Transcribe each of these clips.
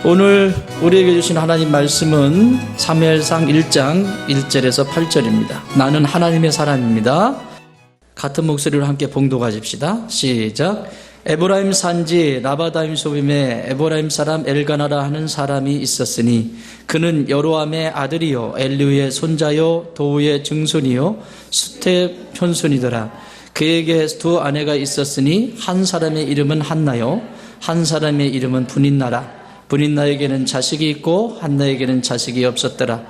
오늘 우리에게 주신 하나님 말씀은 사무엘상 1장 1절에서 8절입니다. 나는 하나님의 사람입니다. 같은 목소리로 함께 봉독하십시다. 시작. 에브라임 산지 라바다임 소빔에 에브라임 사람 엘가나라 하는 사람이 있었으니 그는 여로암의 아들이요 엘리우의 손자요 도우의 증손이요 수태 편손이더라. 그에게 두 아내가 있었으니 한 사람의 이름은 한나요 한 사람의 이름은 분인나라. 분인나에게는 자식이 있고 한나에게는 자식이 없었더라.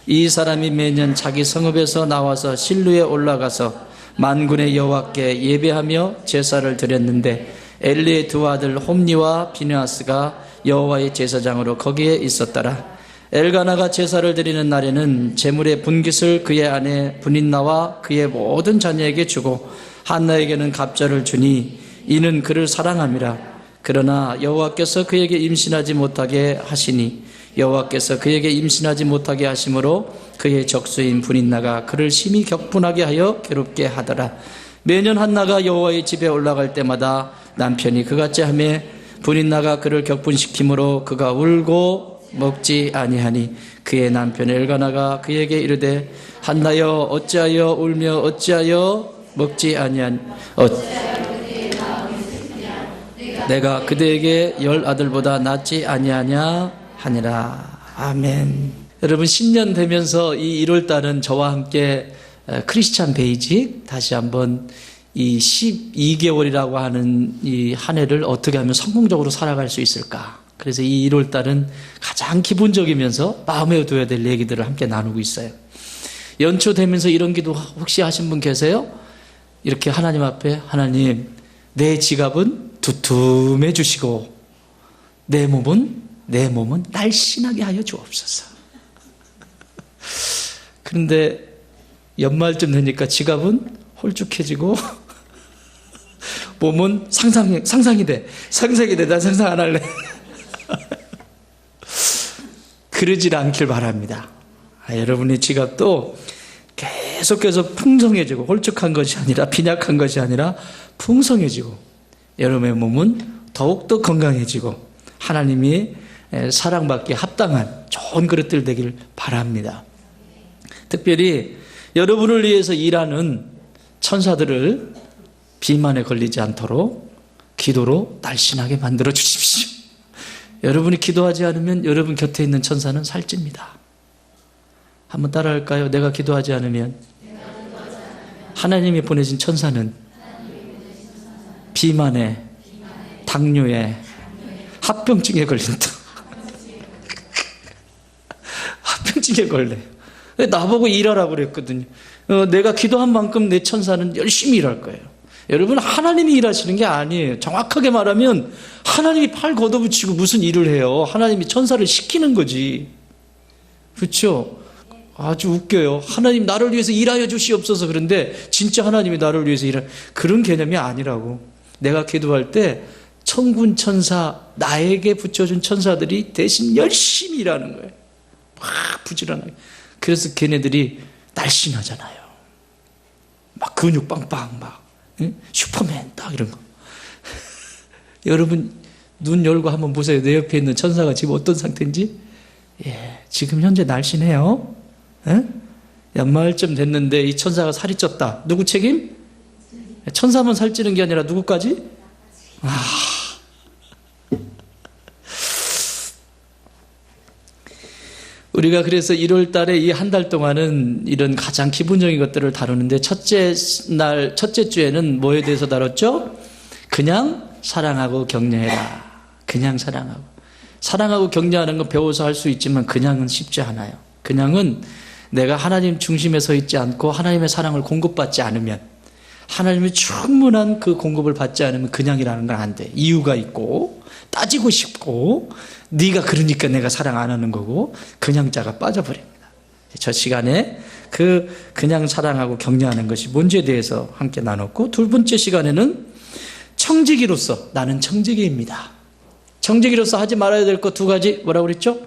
이 사람이 매년 자기 성읍에서 나와서 실루에 올라가서 만군의 여호와께 예배하며 제사를 드렸는데 엘리의 두 아들 홈니와 비느하스가 여호와의 제사장으로 거기에 있었더라. 엘가나가 제사를 드리는 날에는 제물의 분깃을 그의 아내 분인나와 그의 모든 자녀에게 주고 한나에게는 갑절을 주니 이는 그를 사랑함이라. 그러나 여호와께서 그에게 임신하지 못하게 하시니 여호와께서 그에게 임신하지 못하게 하심으로 그의 적수인 분인나가 그를 심히 격분하게 하여 괴롭게 하더라. 매년 한나가 여호와의 집에 올라갈 때마다 남편이 그같이 하며 분인나가 그를 격분시키므로 그가 울고 먹지 아니하니 그의 남편 엘가나가 그에게 이르되 한나여 어찌하여 울며 어찌하여 먹지 아니하니 내가 그대에게 10 아들보다 낫지 아니하냐 하니라. 아멘. 여러분 신년 되면서 이 1월달은 저와 함께 크리스찬 베이직 다시 한번 이 12개월이라고 하는 이 한 해를 어떻게 하면 성공적으로 살아갈 수 있을까. 그래서 이 1월달은 가장 기본적이면서 마음에 둬야 될 얘기들을 함께 나누고 있어요. 연초 되면서 이런 기도 혹시 하신 분 계세요? 이렇게 하나님 앞에 하나님 내 지갑은 두툼해 주시고 내 몸은 날씬하게 하여 주옵소서. 그런데 연말쯤 되니까 지갑은 홀쭉해지고 몸은 상상이 돼. 난 상상 안 할래. 그러질 않길 바랍니다. 여러분의 지갑도 계속해서 풍성해지고 홀쭉한 것이 아니라 빈약한 것이 아니라 풍성해지고 여러분의 몸은 더욱더 건강해지고 하나님이 사랑받기에 합당한 좋은 그릇들 되길 바랍니다. 특별히 여러분을 위해서 일하는 천사들을 비만에 걸리지 않도록 기도로 날씬하게 만들어 주십시오. 여러분이 기도하지 않으면 여러분 곁에 있는 천사는 살찝니다. 한번 따라할까요? 내가 기도하지 않으면 하나님이 보내신 천사는 비만에, 당뇨에, 합병증에 걸린다. 합병증에 걸려요. 나보고 일하라고 그랬거든요. 내가 기도한 만큼 내 천사는 열심히 일할 거예요. 여러분 하나님이 일하시는 게 아니에요. 정확하게 말하면 하나님이 팔 걷어붙이고 무슨 일을 해요. 하나님이 천사를 시키는 거지. 그렇죠? 아주 웃겨요. 하나님 나를 위해서 일하여 주시옵소서. 그런데 진짜 하나님이 나를 위해서 그런 개념이 아니라고. 내가 기도할 때 천군 천사 나에게 붙여준 천사들이 대신 열심히 일하는 거예요. 막 부지런하게. 그래서 걔네들이 날씬하잖아요. 막 근육 빵빵 막 슈퍼맨 딱 이런 거. 여러분 눈 열고 한번 보세요. 내 옆에 있는 천사가 지금 어떤 상태인지. 예, 지금 현재 날씬해요. 예? 연말쯤 됐는데 이 천사가 살이 쪘다. 누구 책임? 천사만 살찌는 게 아니라 누구까지? 우리가 그래서 1월 달에 이 한 달 동안은 이런 가장 기본적인 것들을 다루는데 첫째 주에는 뭐에 대해서 다뤘죠? 그냥 사랑하고 격려해라. 그냥 사랑하고 격려하는 건 배워서 할 수 있지만 그냥은 쉽지 않아요. 그냥은 내가 하나님 중심에 서 있지 않고 하나님의 사랑을 공급받지 않으면 하나님의 충분한 그 공급을 받지 않으면 그냥이라는 건 안 돼. 이유가 있고 따지고 싶고 네가 내가 사랑 안 하는 거고 그냥자가 빠져버립니다. 저 시간에 그냥 사랑하고 격려하는 것이 뭔지에 대해서 함께 나눴고 두 번째 시간에는 청지기로서 나는 청지기입니다. 청지기로서 하지 말아야 될 것 2가지 뭐라고 그랬죠?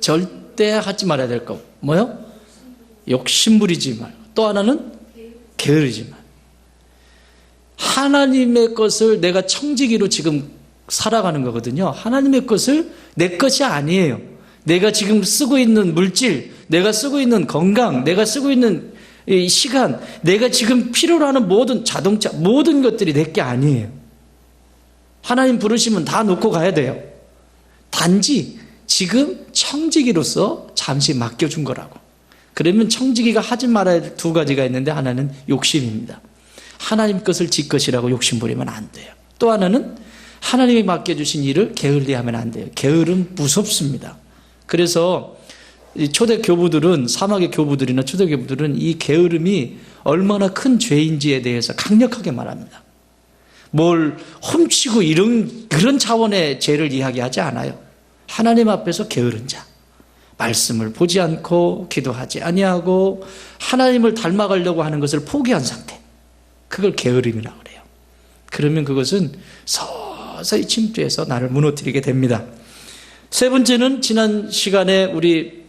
절대 하지 말아야 될 것 뭐요? 욕심 부리지 말고 또 하나는 게으르지 말. 하나님의 것을 내가 청지기로 지금 살아가는 거거든요. 하나님의 것을 내 것이 아니에요. 내가 지금 쓰고 있는 물질, 내가 쓰고 있는 건강, 내가 쓰고 있는 이 시간, 내가 지금 필요로 하는 모든 자동차, 모든 것들이 내 게 아니에요. 하나님 부르시면 다 놓고 가야 돼요. 단지 지금 청지기로서 잠시 맡겨준 거라고. 그러면 청지기가 하지 말아야 할 두 가지가 있는데, 하나는 욕심입니다. 하나님 것을 지 것이라고 욕심 부리면 안 돼요. 또 하나는 하나님이 맡겨주신 일을 게을리하면 안 돼요. 게으름 무섭습니다. 그래서 초대 교부들은, 사막의 교부들이나 초대 교부들은 이 게으름이 얼마나 큰 죄인지에 대해서 강력하게 말합니다. 뭘 훔치고 그런 차원의 죄를 이야기하지 않아요. 하나님 앞에서 게으른 자, 말씀을 보지 않고 기도하지 아니하고 하나님을 닮아가려고 하는 것을 포기한 상태, 그걸 게으름이라고 그래요. 그러면 그것은 서서히 침투해서 나를 무너뜨리게 됩니다. 세 번째는, 지난 시간에 우리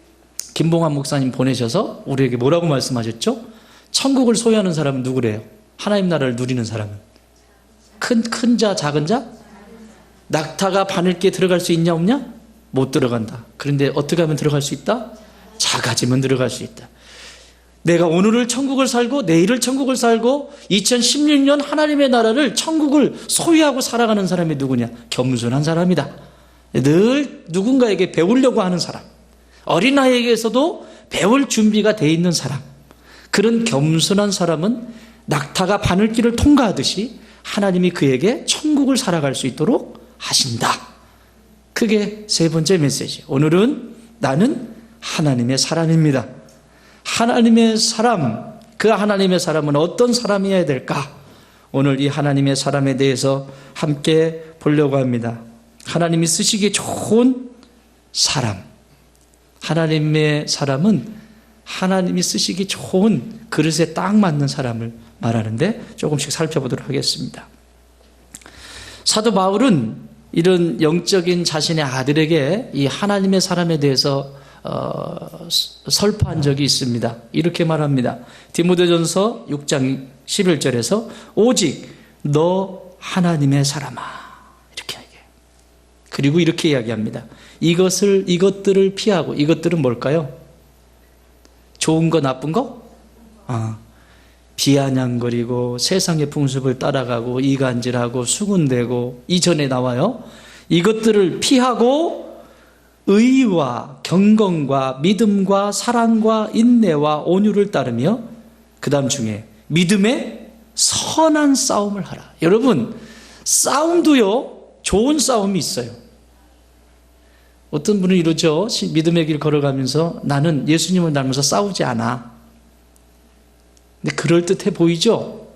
김봉환 목사님 보내셔서 우리에게 뭐라고 말씀하셨죠? 천국을 소유하는 사람은 누구래요? 하나님 나라를 누리는 사람은 큰 자, 작은 자? 낙타가 바늘기에 들어갈 수 있냐 없냐? 못 들어간다. 그런데 어떻게 하면 들어갈 수 있다? 작아지면 들어갈 수 있다. 내가 오늘을 천국을 살고 내일을 천국을 살고 2016년 하나님의 나라를, 천국을 소유하고 살아가는 사람이 누구냐? 겸손한 사람이다. 늘 누군가에게 배우려고 하는 사람, 어린아이에게서도 배울 준비가 돼 있는 사람, 그런 겸손한 사람은 낙타가 바늘길을 통과하듯이 하나님이 그에게 천국을 살아갈 수 있도록 하신다. 그게 세 번째 메시지. 오늘은 나는 하나님의 사람입니다. 하나님의 사람, 그 하나님의 사람은 어떤 사람이어야 될까? 오늘 이 하나님의 사람에 대해서 함께 보려고 합니다. 하나님이 쓰시기 좋은 사람, 하나님의 사람은 하나님이 쓰시기 좋은 그릇에 딱 맞는 사람을 말하는데, 조금씩 살펴보도록 하겠습니다. 사도 바울은 이런 영적인 자신의 아들에게 이 하나님의 사람에 대해서 설파한 적이 있습니다. 이렇게 말합니다. 디모데전서 6장 11절에서 오직 너 하나님의 사람아, 이렇게 얘기해요. 그리고 이렇게 이야기합니다. 이것들을 피하고, 이것들은 뭘까요? 좋은 거 나쁜 거? 비아냥거리고 세상의 풍습을 따라가고 이간질하고 수군대고, 이전에 나와요. 이것들을 피하고 의와 경건과 믿음과 사랑과 인내와 온유를 따르며, 그 다음 중에 믿음의 선한 싸움을 하라. 여러분, 싸움도요, 좋은 싸움이 있어요. 어떤 분은 이러죠. 믿음의 길 걸어가면서 나는 예수님을 닮아서 싸우지 않아. 근데 그럴듯해 보이죠?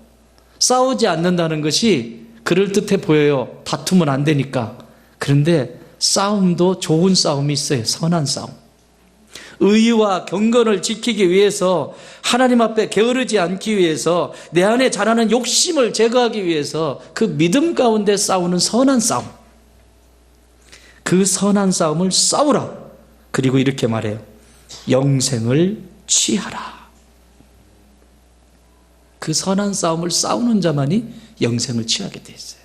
싸우지 않는다는 것이 그럴듯해 보여요. 다투면 안 되니까. 그런데 싸움도 좋은 싸움이 있어요. 선한 싸움. 의와 경건을 지키기 위해서, 하나님 앞에 게으르지 않기 위해서, 내 안에 자라는 욕심을 제거하기 위해서 그 믿음 가운데 싸우는 선한 싸움, 그 선한 싸움을 싸우라. 그리고 이렇게 말해요. 영생을 취하라. 그 선한 싸움을 싸우는 자만이 영생을 취하게 돼 있어요.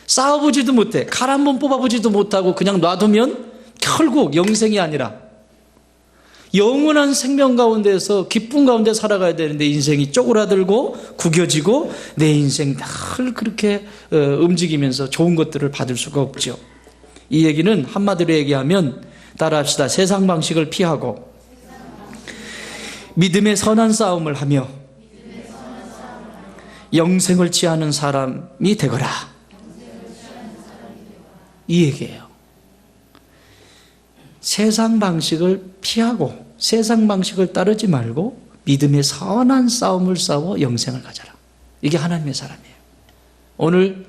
싸워보지도 못해, 칼 한 번 뽑아보지도 못하고 그냥 놔두면 결국 영생이 아니라 영원한 생명 가운데서 기쁨 가운데 살아가야 되는데, 인생이 쪼그라들고 구겨지고 내 인생 늘 그렇게 움직이면서 좋은 것들을 받을 수가 없죠. 이 얘기는 한마디로 얘기하면, 따라합시다. 세상 방식을 피하고 믿음의 선한 싸움을 하며 영생을 취하는 사람이 되거라, 이 얘기예요. 세상 방식을 피하고 세상 방식을 따르지 말고 믿음의 선한 싸움을 싸워 영생을 가져라. 이게 하나님의 사람이에요. 오늘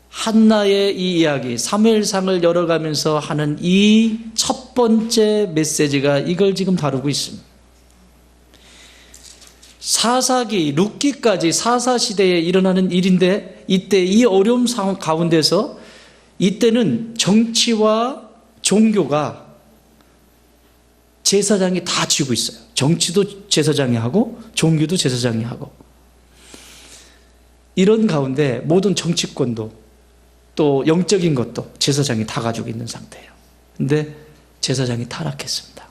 한나의 이 이야기, 사무엘상을 열어가면서 하는 이 첫 번째 메시지가 이걸 지금 다루고 있습니다. 사사기, 룻기까지 사사시대에 일어나는 일인데, 이때 이 어려움 상황 가운데서 이때는 정치와 종교가 제사장이 다 쥐고 있어요. 정치도 제사장이 하고 종교도 제사장이 하고, 이런 가운데 모든 정치권도 또 영적인 것도 제사장이 다 가지고 있는 상태예요. 근데 제사장이 타락했습니다.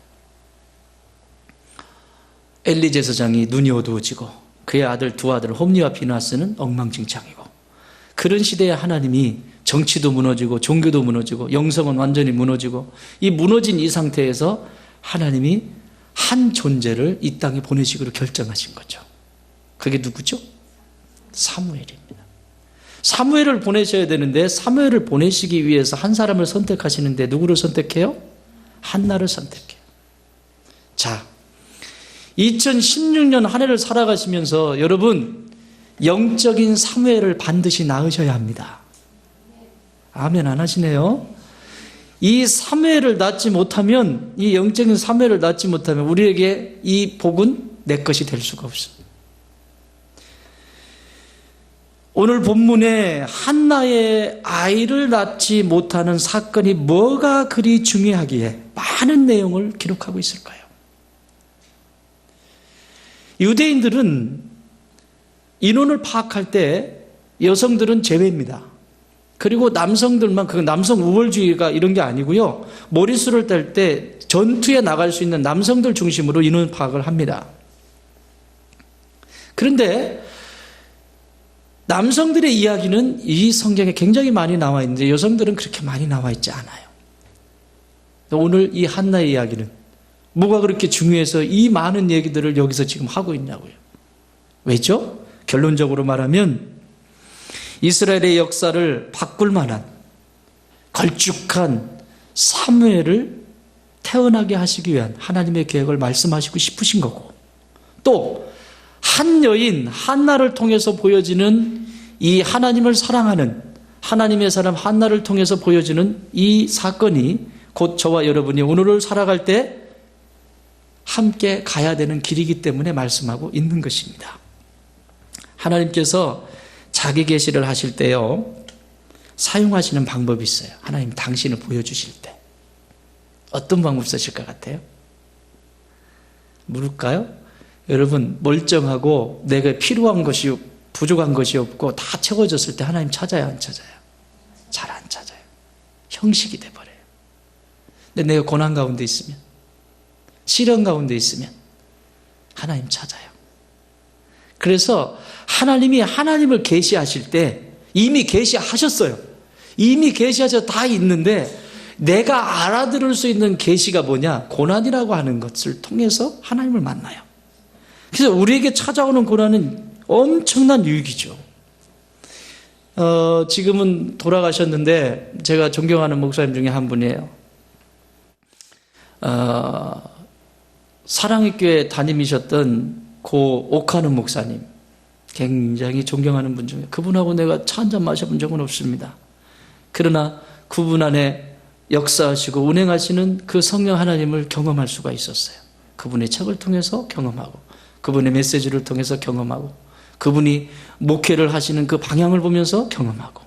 엘리 제사장이 눈이 어두워지고 그의 아들 두 아들 홈리와 비나스는 엉망진창이고, 그런 시대에 하나님이 정치도 무너지고 종교도 무너지고 영성은 완전히 무너지고, 이 무너진 이 상태에서 하나님이 한 존재를 이 땅에 보내시기로 결정하신 거죠. 그게 누구죠? 사무엘입니다. 사무엘을 보내셔야 되는데 사무엘을 보내시기 위해서 한 사람을 선택하시는데 누구를 선택해요? 한나를 선택해요. 자, 2016년 한 해를 살아가시면서 여러분, 영적인 사무엘을 반드시 낳으셔야 합니다. 아멘 안 하시네요? 이 사무엘을 낳지 못하면, 이 영적인 사무엘을 낳지 못하면 우리에게 이 복은 내 것이 될 수가 없습니다. 오늘 본문에 한나의 아이를 낳지 못하는 사건이 뭐가 그리 중요하기에 많은 내용을 기록하고 있을까요? 유대인들은 인원을 파악할 때 여성들은 제외입니다. 그리고 남성들만, 그 남성 우월주의가 이런 게 아니고요, 머릿수를 뗄 때 전투에 나갈 수 있는 남성들 중심으로 인원 파악을 합니다. 그런데 남성들의 이야기는 이 성경에 굉장히 많이 나와 있는데 여성들은 그렇게 많이 나와 있지 않아요. 오늘 이 한나의 이야기는 뭐가 그렇게 중요해서 이 많은 얘기들을 여기서 지금 하고 있냐고요. 왜죠? 결론적으로 말하면 이스라엘의 역사를 바꿀 만한 걸쭉한 사무엘을 태어나게 하시기 위한 하나님의 계획을 말씀하시고 싶으신 거고, 또 한 여인 한나를 통해서 보여지는 이 하나님을 사랑하는 하나님의 사람 한나를 통해서 보여지는 이 사건이 곧 저와 여러분이 오늘을 살아갈 때 함께 가야 되는 길이기 때문에 말씀하고 있는 것입니다. 하나님께서 자기 계시를 하실 때요, 사용하시는 방법이 있어요. 하나님 당신을 보여주실 때 어떤 방법 쓰실 것 같아요? 물을까요? 여러분, 멀쩡하고 내가 필요한 것이 부족한 것이 없고 다 채워졌을 때 하나님 찾아요, 안 찾아요? 잘 안 찾아요. 형식이 돼버려요. 근데 내가 고난 가운데 있으면, 시련 가운데 있으면 하나님 찾아요. 그래서 하나님이 하나님을 계시하실 때 이미 계시하셨어요. 이미 계시하셔서 다 있는데 내가 알아들을 수 있는 계시가 뭐냐? 고난이라고 하는 것을 통해서 하나님을 만나요. 그래서 우리에게 찾아오는 고난은 엄청난 유익이죠. 지금은 돌아가셨는데 제가 존경하는 목사님 중에 한 분이에요. 사랑의 교회 담임이셨던 고 오카는 목사님, 굉장히 존경하는 분 중에, 그분하고 내가 차 한잔 마셔본 적은 없습니다. 그러나 그분 안에 역사하시고 운행하시는 그 성령 하나님을 경험할 수가 있었어요. 그분의 책을 통해서 경험하고, 그분의 메시지를 통해서 경험하고, 그분이 목회를 하시는 그 방향을 보면서 경험하고.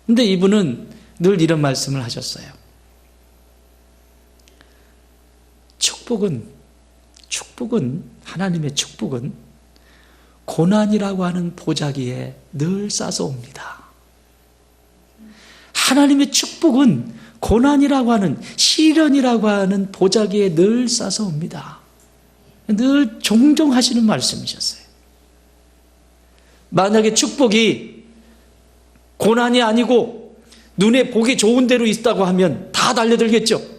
근데 이분은 늘 이런 말씀을 하셨어요. 축복은, 하나님의 축복은 고난이라고 하는 보자기에 늘 싸서 옵니다. 하나님의 축복은 고난이라고 하는, 시련이라고 하는 보자기에 늘 싸서 옵니다. 늘 종종 하시는 말씀이셨어요. 만약에 축복이 고난이 아니고 눈에 보기 좋은 대로 있다고 하면 다 달려들겠죠.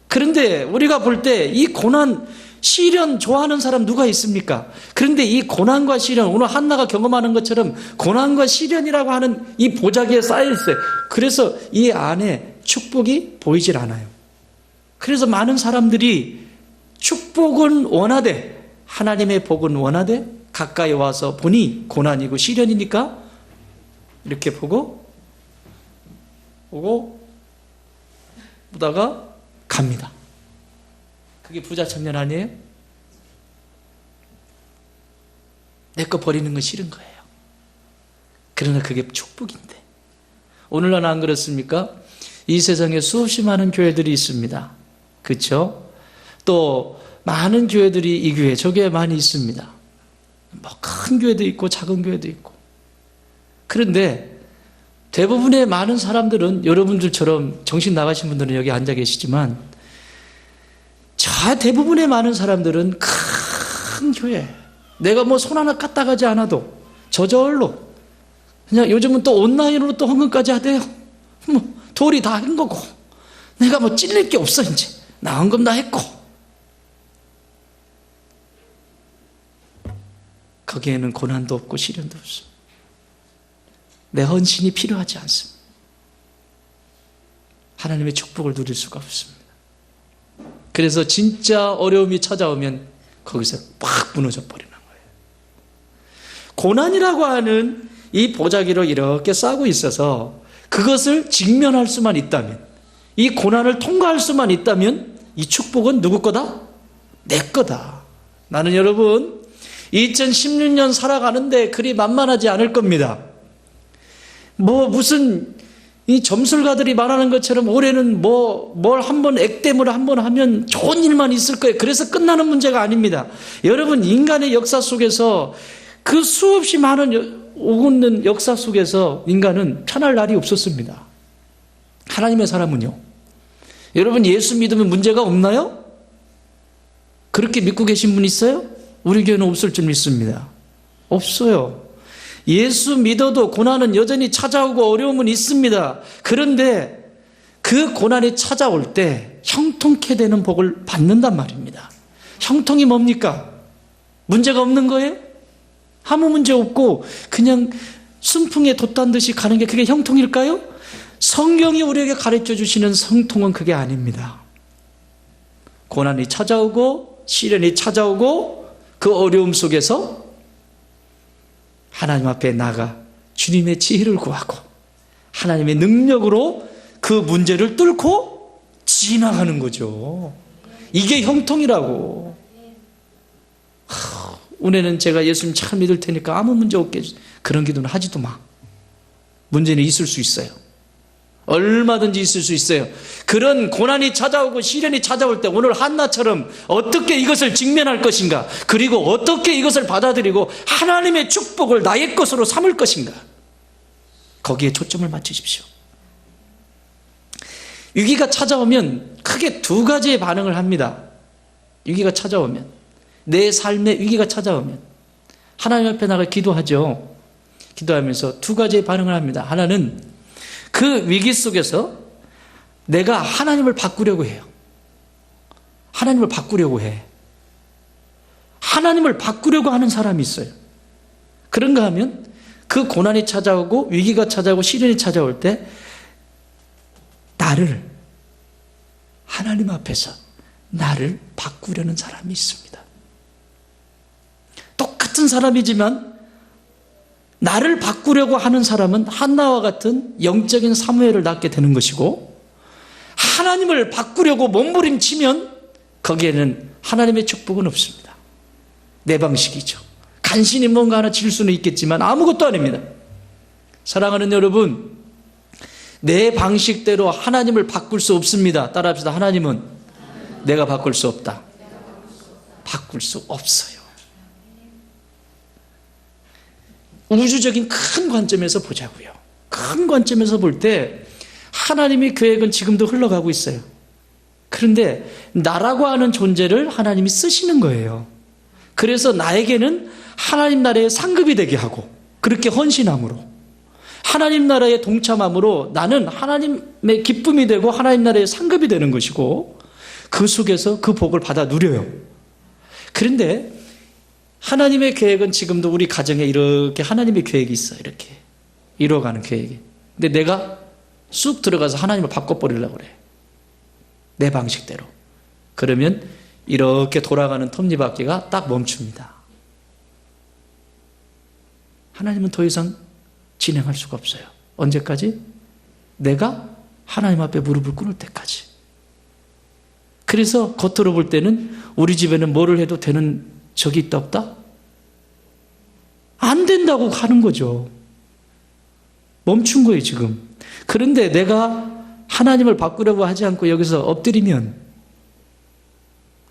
그런데 우리가 볼 때 이 고난, 시련 좋아하는 사람 누가 있습니까? 그런데 이 고난과 시련, 오늘 한나가 경험하는 것처럼 고난과 시련이라고 하는 이 보자기에 쌓여 있어요. 그래서 이 안에 축복이 보이질 않아요. 그래서 많은 사람들이 축복은 원하되, 하나님의 복은 원하되 가까이 와서 보니 고난이고 시련이니까 이렇게 보고 보다가 갑니다. 그게 부자 청년 아니에요? 내 거 버리는 건 싫은 거예요. 그러나 그게 축복인데, 오늘날 안 그렇습니까? 이 세상에 수없이 많은 교회들이 있습니다. 그렇죠? 또 많은 교회들이 이 교회 저 교회 많이 있습니다. 뭐 큰 교회도 있고 작은 교회도 있고. 그런데 대부분의 많은 사람들은 여러분들처럼 정신 나가신 분들은 여기 앉아 계시지만 저 대부분의 많은 사람들은 큰 교회, 내가 뭐 손 하나 갖다 가지 않아도 저절로 그냥 요즘은 또 온라인으로 또 헌금까지 하대요. 뭐 돌이 다 한 거고 내가 뭐 찔릴 게 없어. 이제 나 헌금 다 했고. 거기에는 고난도 없고 시련도 없습니다. 내 헌신이 필요하지 않습니다. 하나님의 축복을 누릴 수가 없습니다. 그래서 진짜 어려움이 찾아오면 거기서 팍 무너져 버리는 거예요. 고난이라고 하는 이 보자기로 이렇게 싸고 있어서 그것을 직면할 수만 있다면, 이 고난을 통과할 수만 있다면 이 축복은 누구 거다? 내 거다. 나는 여러분 2016년 살아가는데 그리 만만하지 않을 겁니다. 뭐 무슨 이 점술가들이 말하는 것처럼 올해는 뭘 한번 액땜을 한번 하면 좋은 일만 있을 거예요. 그래서 끝나는 문제가 아닙니다. 여러분 인간의 역사 속에서 그 수없이 많은 오고 역사 속에서 인간은 편할 날이 없었습니다. 하나님의 사람은요. 여러분 예수 믿으면 문제가 없나요? 그렇게 믿고 계신 분 있어요? 우리 교회는 없을 줄 믿습니다. 없어요. 예수 믿어도 고난은 여전히 찾아오고 어려움은 있습니다. 그런데 그 고난이 찾아올 때 형통케 되는 복을 받는단 말입니다. 형통이 뭡니까? 문제가 없는 거예요? 아무 문제 없고 그냥 순풍에 돛단 듯이 가는 게 그게 형통일까요? 성경이 우리에게 가르쳐 주시는 성통은 그게 아닙니다. 고난이 찾아오고 시련이 찾아오고 그 어려움 속에서 하나님 앞에 나가 주님의 지혜를 구하고 하나님의 능력으로 그 문제를 뚫고 지나가는 거죠. 이게 형통이라고. 은혜는 제가 예수님 잘 믿을 테니까 아무 문제 없게 그런 기도는 하지도 마. 문제는 있을 수 있어요. 얼마든지 있을 수 있어요. 그런 고난이 찾아오고 시련이 찾아올 때 오늘 한나처럼 어떻게 이것을 직면할 것인가, 그리고 어떻게 이것을 받아들이고 하나님의 축복을 나의 것으로 삼을 것인가, 거기에 초점을 맞추십시오. 위기가 찾아오면 크게 두 가지의 반응을 합니다. 위기가 찾아오면, 내 삶에 위기가 찾아오면 하나님 앞에 나가 기도하죠. 기도하면서 두 가지의 반응을 합니다. 하나는 그 위기 속에서 내가 하나님을 바꾸려고 해요. 하나님을 바꾸려고 해. 하나님을 바꾸려고 하는 사람이 있어요. 그런가 하면 그 고난이 찾아오고 위기가 찾아오고 시련이 찾아올 때 나를, 하나님 앞에서 나를 바꾸려는 사람이 있습니다. 똑같은 사람이지만 나를 바꾸려고 하는 사람은 한나와 같은 영적인 사무엘을 낳게 되는 것이고, 하나님을 바꾸려고 몸부림치면 거기에는 하나님의 축복은 없습니다. 내 방식이죠. 간신히 뭔가 하나 질 수는 있겠지만 아무것도 아닙니다. 사랑하는 여러분, 내 방식대로 하나님을 바꿀 수 없습니다. 따라합시다. 하나님은 내가 바꿀 수 없다. 바꿀 수 없어요. 우주적인 큰 관점에서 보자고요. 큰 관점에서 볼 때 하나님의 계획은 지금도 흘러가고 있어요. 그런데 나라고 하는 존재를 하나님이 쓰시는 거예요. 그래서 나에게는 하나님 나라의 상급이 되게 하고, 그렇게 헌신함으로 하나님 나라에 동참함으로 나는 하나님의 기쁨이 되고 하나님 나라의 상급이 되는 것이고, 그 속에서 그 복을 받아 누려요. 그런데 하나님의 계획은 지금도 우리 가정에 이렇게 하나님의 계획이 있어. 이렇게 이루어가는 계획이. 근데 내가 쑥 들어가서 하나님을 바꿔버리려고 그래. 내 방식대로. 그러면 이렇게 돌아가는 톱니바퀴가 딱 멈춥니다. 하나님은 더 이상 진행할 수가 없어요. 언제까지? 내가 하나님 앞에 무릎을 꿇을 때까지. 그래서 겉으로 볼 때는 우리 집에는 뭐를 해도 되는 적이 있다 없다? 안 된다고 하는 거죠. 멈춘 거예요 지금. 그런데 내가 하나님을 바꾸려고 하지 않고 여기서 엎드리면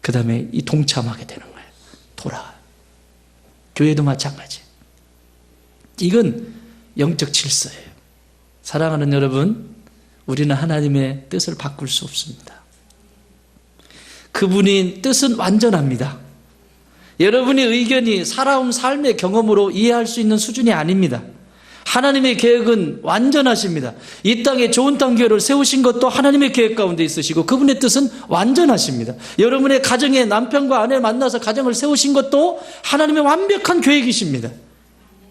그 다음에 이 동참하게 되는 거예요. 돌아가요. 교회도 마찬가지. 이건 영적 질서예요. 사랑하는 여러분, 우리는 하나님의 뜻을 바꿀 수 없습니다. 그분의 뜻은 완전합니다. 여러분의 의견이 살아온 삶의 경험으로 이해할 수 있는 수준이 아닙니다. 하나님의 계획은 완전하십니다. 이 땅에 좋은 땅 교회를 세우신 것도 하나님의 계획 가운데 있으시고 그분의 뜻은 완전하십니다. 여러분의 가정에 남편과 아내 만나서 가정을 세우신 것도 하나님의 완벽한 계획이십니다.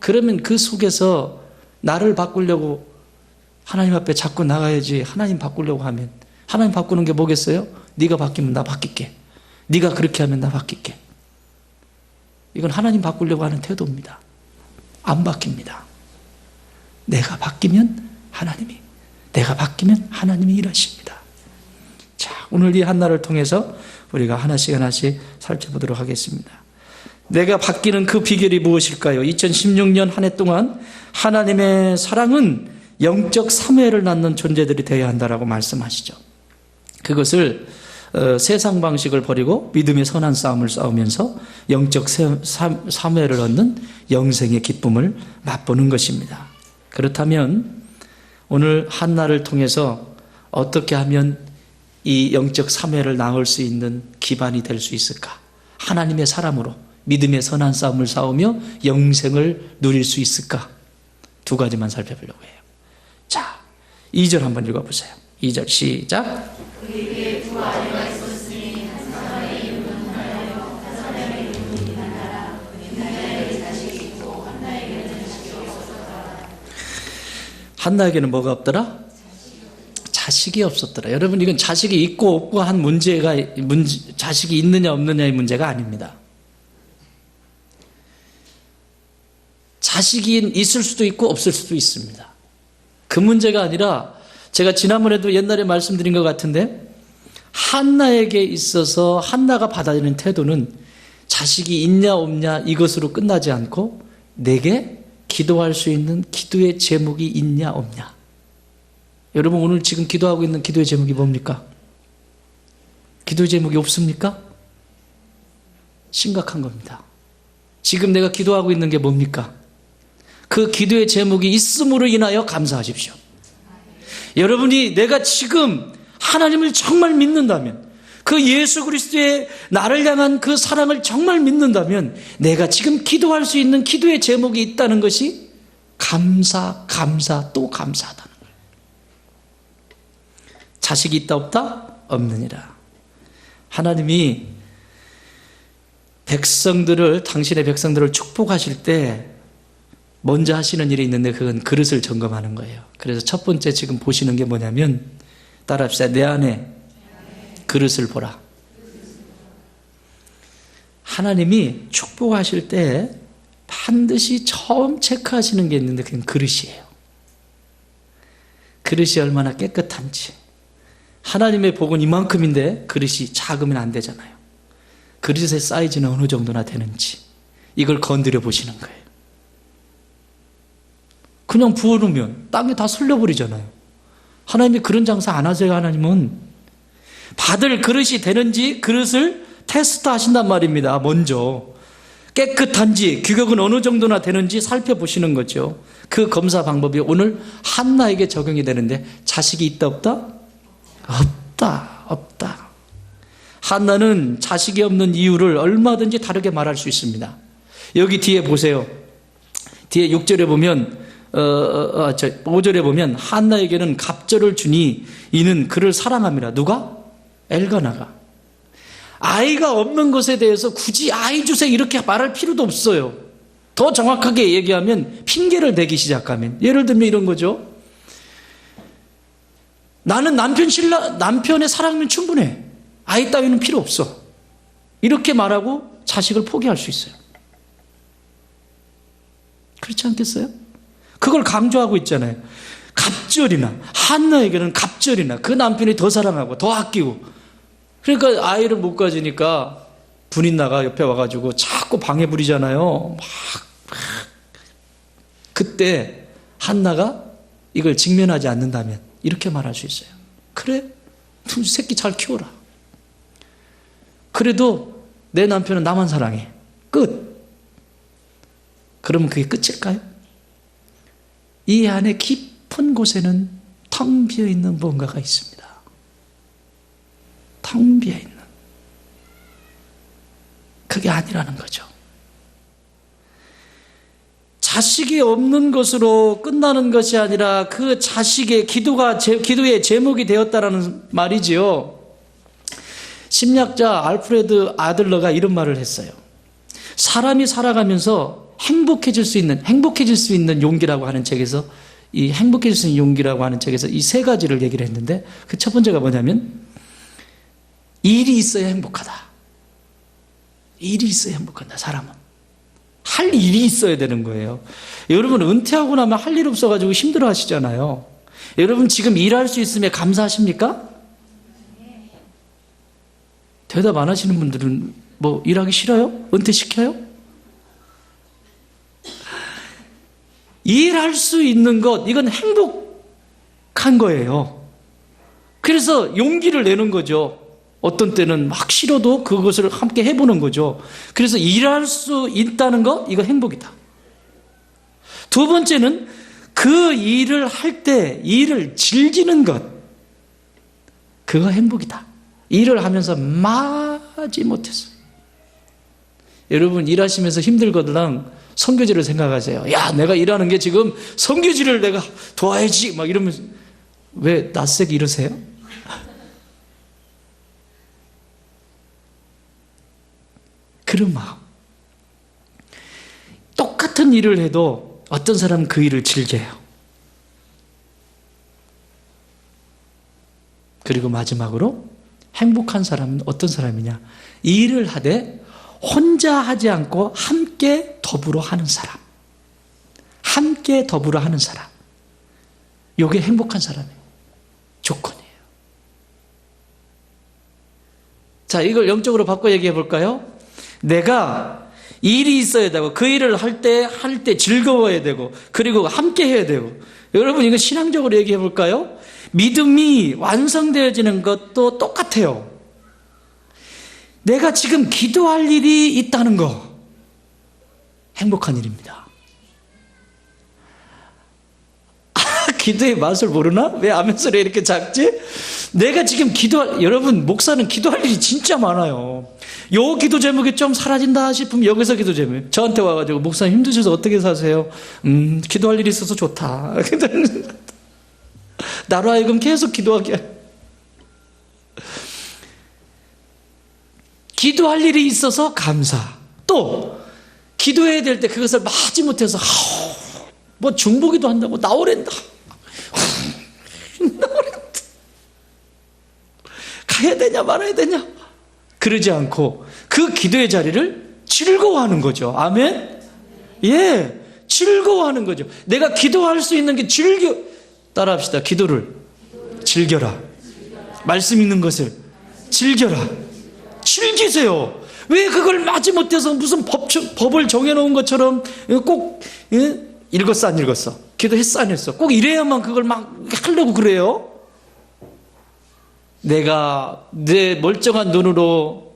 그러면 그 속에서 나를 바꾸려고 하나님 앞에 자꾸 나가야지. 하나님 바꾸려고 하면 하나님 바꾸는 게 뭐겠어요? 네가 바뀌면 나 바뀔게. 네가 그렇게 하면 나 바뀔게. 이건 하나님 바꾸려고 하는 태도입니다. 안 바뀝니다. 내가 바뀌면 하나님이 일하십니다. 자, 오늘 이 한나를 통해서 우리가 하나씩 살펴보도록 하겠습니다. 내가 바뀌는 그 비결이 무엇일까요? 2016년 한 해 동안 하나님의 사랑은 영적 사무엘을 낳는 존재들이 되어야 한다라고 말씀하시죠. 그것을 세상 방식을 버리고 믿음의 선한 싸움을 싸우면서 영적 사무엘을 얻는 영생의 기쁨을 맛보는 것입니다. 그렇다면 오늘 한나를 통해서 어떻게 하면 이 영적 사무엘을 낳을 수 있는 기반이 될 수 있을까? 하나님의 사람으로 믿음의 선한 싸움을 싸우며 영생을 누릴 수 있을까? 두 가지만 살펴보려고 해요. 자, 2절 한번 읽어보세요. 2절 시작. 그에게 두 아내가 있었으니 한 사람의 이름은 하나요 한 사람의 이름은 이나라. 이나라에게 자식이 있고 한나에게는 자식이 없었더라. 한나에게는 뭐가 없더라? 자식이 없었더라. 여러분, 이건 자식이 있고 없고 한 자식이 있느냐 없느냐의 문제가 아닙니다. 자식이 있을 수도 있고 없을 수도 있습니다. 그 문제가 아니라 제가 지난번에도 옛날에 말씀드린 것 같은데 한나에게 있어서 한나가 받아들이는 태도는 자식이 있냐 없냐 이것으로 끝나지 않고 내게 기도할 수 있는 기도의 제목이 있냐 없냐. 여러분, 오늘 지금 기도하고 있는 기도의 제목이 뭡니까? 기도의 제목이 없습니까? 심각한 겁니다. 지금 내가 기도하고 있는 게 뭡니까? 그 기도의 제목이 있음으로 인하여 감사하십시오. 여러분이 내가 지금 하나님을 정말 믿는다면, 그 예수 그리스도의 나를 향한 그 사랑을 정말 믿는다면 내가 지금 기도할 수 있는 기도의 제목이 있다는 것이 감사 또 감사하다는 거예요. 자식이 있다 없다? 없느니라. 하나님이 당신의 백성들을 축복하실 때 먼저 하시는 일이 있는데 그건 그릇을 점검하는 거예요. 그래서 첫 번째 지금 보시는 게 뭐냐면, 따라합시다. 내 안에 그릇을 보라. 하나님이 축복하실 때 반드시 처음 체크하시는 게 있는데 그건 그릇이에요. 그릇이 얼마나 깨끗한지. 하나님의 복은 이만큼인데 그릇이 작으면 안 되잖아요. 그릇의 사이즈는 어느 정도나 되는지 이걸 건드려 보시는 거예요. 그냥 부어놓으면 땅에 다 쓸려버리잖아요. 하나님이 그런 장사 안 하세요. 하나님은 받을 그릇이 되는지 그릇을 테스트 하신단 말입니다. 먼저 깨끗한지 규격은 어느 정도나 되는지 살펴보시는 거죠. 그 검사 방법이 오늘 한나에게 적용이 되는데 자식이 있다 없다? 없다. 한나는 자식이 없는 이유를 얼마든지 다르게 말할 수 있습니다. 여기 뒤에 보세요. 뒤에 6절에 보면 5절에 보면 한나에게는 갑절을 주니 이는 그를 사랑함이라. 누가? 엘가나가. 아이가 없는 것에 대해서 굳이 아이 주세요 이렇게 말할 필요도 없어요. 더 정확하게 얘기하면 핑계를 대기 시작하면, 예를 들면 이런 거죠. 나는 남편의 사랑이면 충분해. 아이 따위는 필요 없어. 이렇게 말하고 자식을 포기할 수 있어요. 그렇지 않겠어요? 그걸 강조하고 있잖아요. 갑절이나, 한나에게는 갑절이나 그 남편이 더 사랑하고 더 아끼고, 그러니까 아이를 못 가지니까 분인나가 옆에 와가지고 자꾸 방해 부리잖아요. 그때 한나가 이걸 직면하지 않는다면 이렇게 말할 수 있어요. 그래? 새끼 잘 키워라. 그래도 내 남편은 나만 사랑해. 끝. 그러면 그게 끝일까요? 이 안에 깊은 깊은 곳에는 텅 비어있는 무언가가 있습니다. 텅 비어있는. 그게 아니라는 거죠. 자식이 없는 것으로 끝나는 것이 아니라 그 자식의 기도의 제목이 되었다라는 말이지요. 심리학자 알프레드 아들러가 이런 말을 했어요. 사람이 살아가면서 행복해질 수 있는 용기라고 하는 책에서 이 행복해질 수 있는 용기라고 하는 책에서 이 세 가지를 얘기를 했는데 그 첫 번째가 뭐냐면 일이 있어야 행복하다. 일이 있어야 행복하다. 사람은 할 일이 있어야 되는 거예요. 여러분 은퇴하고 나면 할 일 없어가지고 힘들어 하시잖아요. 여러분 지금 일할 수 있으면 감사하십니까? 대답 안 하시는 분들은 뭐 일하기 싫어요? 은퇴시켜요? 일할 수 있는 것, 이건 행복한 거예요. 그래서 용기를 내는 거죠. 어떤 때는 막 싫어도 그것을 함께 해보는 거죠. 그래서 일할 수 있다는 것, 이거 행복이다. 두 번째는 그 일을 할 때 일을 즐기는 것, 그거 행복이다. 일을 하면서 마지 못했어. 여러분 일하시면서 힘들거든 선교지를 생각하세요. 야, 내가 일하는 게 지금 선교지를 내가 도와야지 막 이러면서 왜 낯세게 이러세요? 그런 마음. 똑같은 일을 해도 어떤 사람은 그 일을 즐겨요. 그리고 마지막으로 행복한 사람은 어떤 사람이냐? 일을 하되 혼자 하지 않고 함께 더불어 하는 사람. 함께 더불어 하는 사람. 이게 행복한 사람의 조건이에요. 자, 이걸 영적으로 바꿔 얘기해 볼까요? 내가 일이 있어야 되고 그 일을 할 때 즐거워야 되고 그리고 함께 해야 되고. 여러분 이거 신앙적으로 얘기해 볼까요? 믿음이 완성되어지는 것도 똑같아요. 내가 지금 기도할 일이 있다는 거 행복한 일입니다. 기도의 맛을 모르나? 왜 아멘 소리가 이렇게 작지? 내가 지금 여러분 목사는 기도할 일이 진짜 많아요. 요 기도 제목이 좀 사라진다 싶으면 여기서 기도 제목 저한테 와가지고 목사님 힘드셔서 어떻게 사세요? 기도할 일이 있어서 좋다. 나로 하여금 계속 기도하게. 기도할 일이 있어서 감사. 또 기도해야 될 때 그것을 마지 못해서 뭐 중보기도 한다고 나오랜다. 가야 되냐 말아야 되냐 그러지 않고 그 기도의 자리를 즐거워하는 거죠. 아멘? 예, 즐거워하는 거죠. 내가 기도할 수 있는 게 따라합시다. 기도를 즐겨라. 말씀 있는 것을 즐겨라. 즐기세요. 왜 그걸 마지 못해서 무슨 법을 정해놓은 것처럼 꼭 읽었어 안 읽었어? 기도했어 안 했어? 꼭 이래야만 그걸 막 하려고 그래요? 내가 내 멀쩡한 눈으로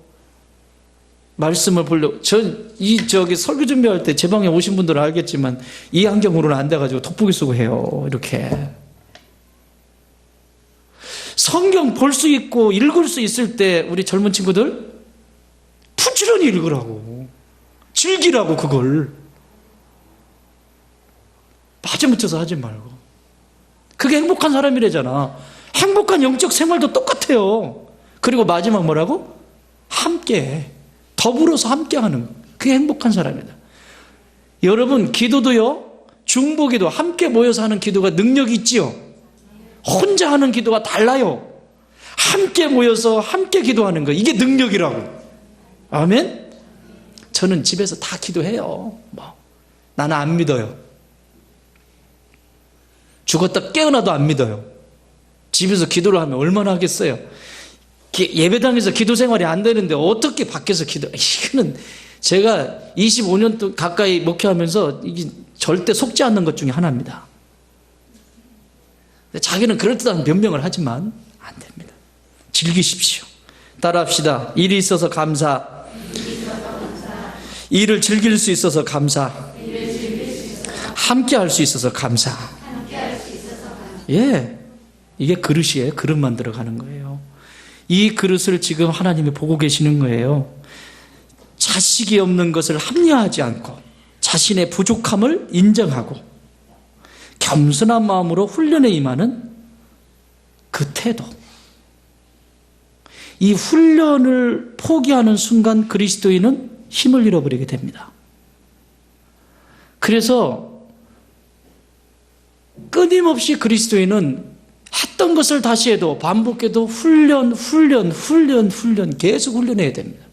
말씀을 보려고 저기 설교 준비할 때 제 방에 오신 분들은 알겠지만 이 안경으로는 안 돼가지고 돋보기 쓰고 해요. 이렇게 성경 볼 수 있고 읽을 수 있을 때 우리 젊은 친구들 부지런히 읽으라고 즐기라고 그걸 마지못해서 하지 말고. 그게 행복한 사람이래잖아. 행복한 영적 생활도 똑같아요. 그리고 마지막 뭐라고? 함께 더불어서 함께하는 그게 행복한 사람이다. 여러분 기도도요 중보기도 함께 모여서 하는 기도가 능력이 있지요. 혼자 하는 기도가 달라요. 함께 모여서 함께 기도하는 거 이게 능력이라고. 아멘? 저는 집에서 다 기도해요. 나는 안 믿어요. 죽었다 깨어나도 안 믿어요. 집에서 기도를 하면 얼마나 하겠어요. 예배당에서 기도 생활이 안 되는데 어떻게 밖에서 이거는 제가 25년 또 가까이 목회하면서 이게 절대 속지 않는 것 중에 하나입니다. 자기는 그럴듯한 변명을 하지만 안 됩니다. 즐기십시오. 따라합시다. 일이 있어서 감사. 일을 즐길 수 있어서 감사. 함께 할 수 있어서 감사. 예, 이게 그릇이에요. 그릇 만들어 가는 거예요. 이 그릇을 지금 하나님이 보고 계시는 거예요. 자식이 없는 것을 합리화하지 않고 자신의 부족함을 인정하고 겸손한 마음으로 훈련에 임하는 그 태도. 이 훈련을 포기하는 순간 그리스도인은 힘을 잃어버리게 됩니다. 그래서 끊임없이 그리스도인은 했던 것을 다시 해도 반복해도 훈련 계속 훈련해야 됩니다.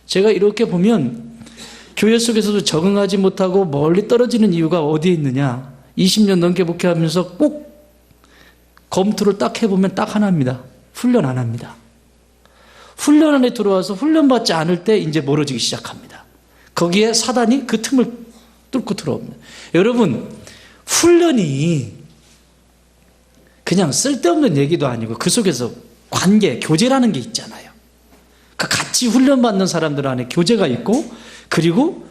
제가 이렇게 보면 교회 속에서도 적응하지 못하고 멀리 떨어지는 이유가 어디에 있느냐, 20년 넘게 목회하면서 꼭 검토를 딱 해보면 딱 하나입니다. 훈련 안 합니다. 훈련 안에 들어와서 훈련받지 않을 때 이제 멀어지기 시작합니다. 거기에 사단이 그 틈을 뚫고 들어옵니다. 여러분, 훈련이 그냥 쓸데없는 얘기도 아니고 그 속에서 관계, 교제라는 게 있잖아요. 그 같이 훈련받는 사람들 안에 교제가 있고, 그리고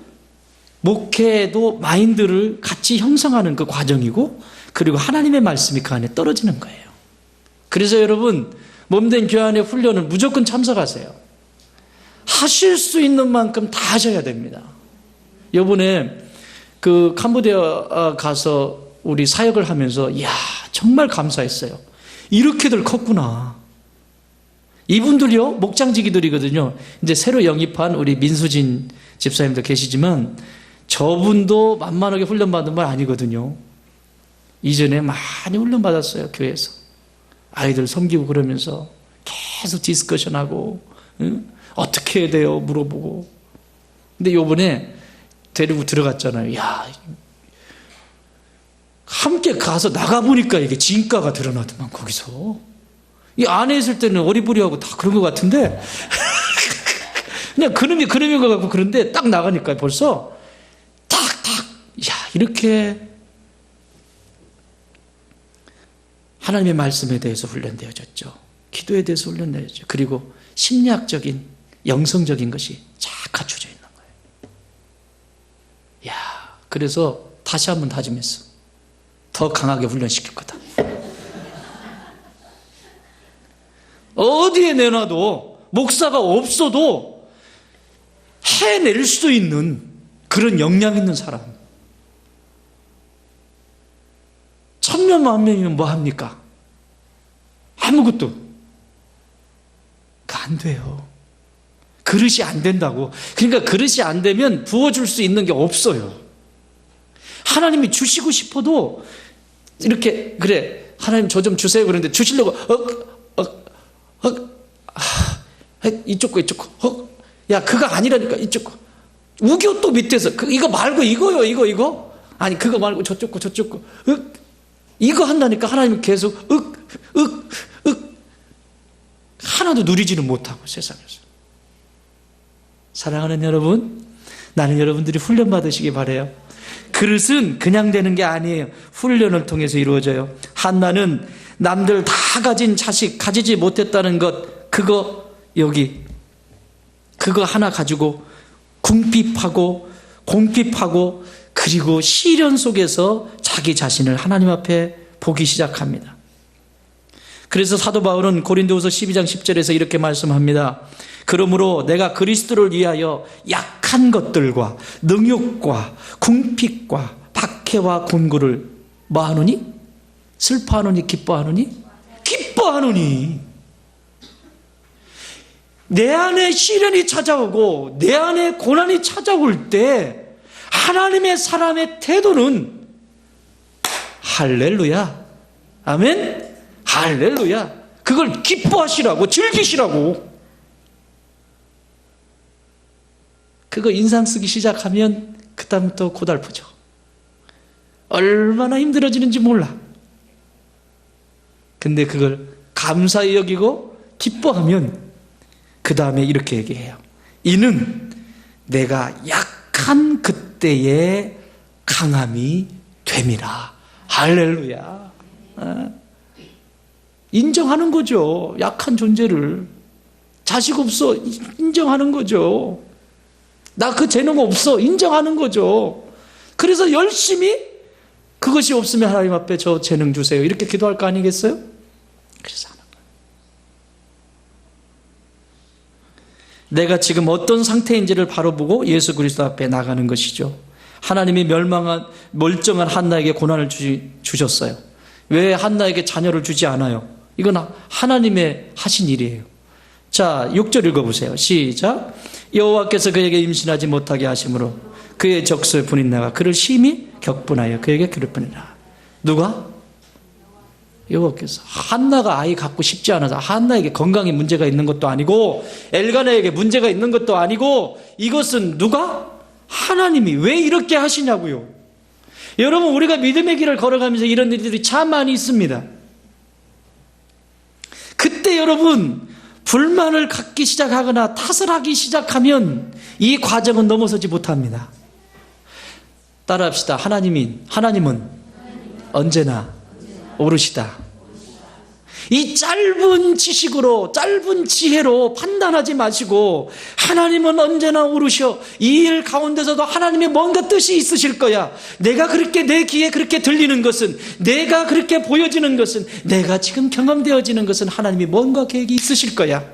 목회도 마인드를 같이 형성하는 그 과정이고, 그리고 하나님의 말씀이 그 안에 떨어지는 거예요. 그래서 여러분, 몸된 교회 안의 훈련은 무조건 참석하세요. 하실 수 있는 만큼 다 하셔야 됩니다. 이번에 그 캄보디아 가서 우리 사역을 하면서 이야, 정말 감사했어요. 이렇게들 컸구나. 이분들이요, 목장지기들이거든요. 이제 새로 영입한 우리 민수진 집사님도 계시지만 저분도 만만하게 훈련받은 분 아니거든요. 이전에 많이 훈련받았어요, 교회에서. 아이들 섬기고 그러면서 계속 디스커션하고, 응? 어떻게 해야 돼요? 물어보고. 근데 요번에 데리고 들어갔잖아요. 야, 함께 가서 나가보니까 이게 진가가 드러나더만, 거기서. 이 안에 있을 때는 어리부리하고 다 그런 것 같은데, 그냥 그놈인 것 같고 그런데 딱 나가니까 벌써 야, 이렇게 하나님의 말씀에 대해서 훈련되어졌죠. 기도에 대해서 훈련되어졌죠. 그리고 심리학적인, 영성적인 것이 잘 갖춰져 있는 거예요. 야, 그래서 다시 한번 다짐했어. 더 강하게 훈련시킬 거다. 어디에 내놔도 목사가 없어도 해낼 수 있는 그런 역량 있는 사람. 1000명, 10,000명이면 뭐 합니까? 아무것도. 안 돼요. 그릇이 안 된다고. 그러니까 그릇이 안 되면 부어줄 수 있는 게 없어요. 하나님이 주시고 싶어도 이렇게, 그래, 하나님 저 좀 주세요. 그런데 주시려고 이쪽 거 야, 그거 아니라니까. 이쪽 거 우겨. 또 밑에서 이거 말고 이거요. 이거 아니, 그거 말고 저쪽 거 이거 한다니까. 하나님은 계속 하나도 누리지는 못하고, 세상에서. 사랑하는 여러분, 나는 여러분들이 훈련 받으시기 바라요. 그릇은 그냥 되는 게 아니에요. 훈련을 통해서 이루어져요. 한나는 남들 다 가진 자식 가지지 못했다는 것, 그거 하나 가지고 궁핍하고 공핍하고, 그리고 시련 속에서 자기 자신을 하나님 앞에 보기 시작합니다. 그래서 사도 바울은 고린도후서 12장 10절에서 이렇게 말씀합니다. 그러므로 내가 그리스도를 위하여 약한 것들과 능욕과 궁핍과 박해와 곤고를 뭐하노니? 슬퍼하노니? 기뻐하노니? 기뻐하노니. 내 안에 시련이 찾아오고 내 안에 고난이 찾아올 때 하나님의 사람의 태도는 할렐루야, 아멘, 할렐루야. 그걸 기뻐하시라고, 즐기시라고. 그거 인상 쓰기 시작하면 그다음부터 고달프죠. 얼마나 힘들어지는지 몰라. 근데 그걸 감사히 여기고 기뻐하면 그 다음에 이렇게 얘기해요. 이는 내가 약한 그때의 강함이 됨이라. 할렐루야. 인정하는 거죠. 약한 존재를. 자식 없어, 인정하는 거죠. 나 그 재능 없어, 인정하는 거죠. 그래서 열심히 그것이 없으면 하나님 앞에 저 재능 주세요. 이렇게 기도할 거 아니겠어요? 그래서 하는 거예요. 내가 지금 어떤 상태인지를 바로 보고 예수 그리스도 앞에 나가는 것이죠. 하나님이 멀쩡한 한나에게 고난을 주셨어요. 왜 한나에게 자녀를 주지 않아요? 이건 하나님의 하신 일이에요. 자, 6절 읽어보세요. 시작. 여호와께서 그에게 임신하지 못하게 하심으로 그의 적수의 분인나가 그를 심히 격분하여 그에게 괴롭히니라. 누가? 여호와께서. 한나가 아이 갖고 싶지 않아서, 한나에게 건강에 문제가 있는 것도 아니고 엘가나에게 문제가 있는 것도 아니고, 이것은 누가? 하나님이. 왜 이렇게 하시냐고요. 여러분, 우리가 믿음의 길을 걸어가면서 이런 일들이 참 많이 있습니다. 그때 여러분 불만을 갖기 시작하거나 탓을 하기 시작하면 이 과정은 넘어서지 못합니다. 따라합시다. 하나님은 언제나 옳으시다. 이 짧은 지식으로, 짧은 지혜로 판단하지 마시고 하나님은 언제나 옳으셔. 이 일 가운데서도 하나님의 뭔가 뜻이 있으실 거야. 내가 그렇게 내 귀에 그렇게 들리는 것은, 내가 그렇게 보여지는 것은, 내가 지금 경험되어지는 것은 하나님이 뭔가 계획이 있으실 거야.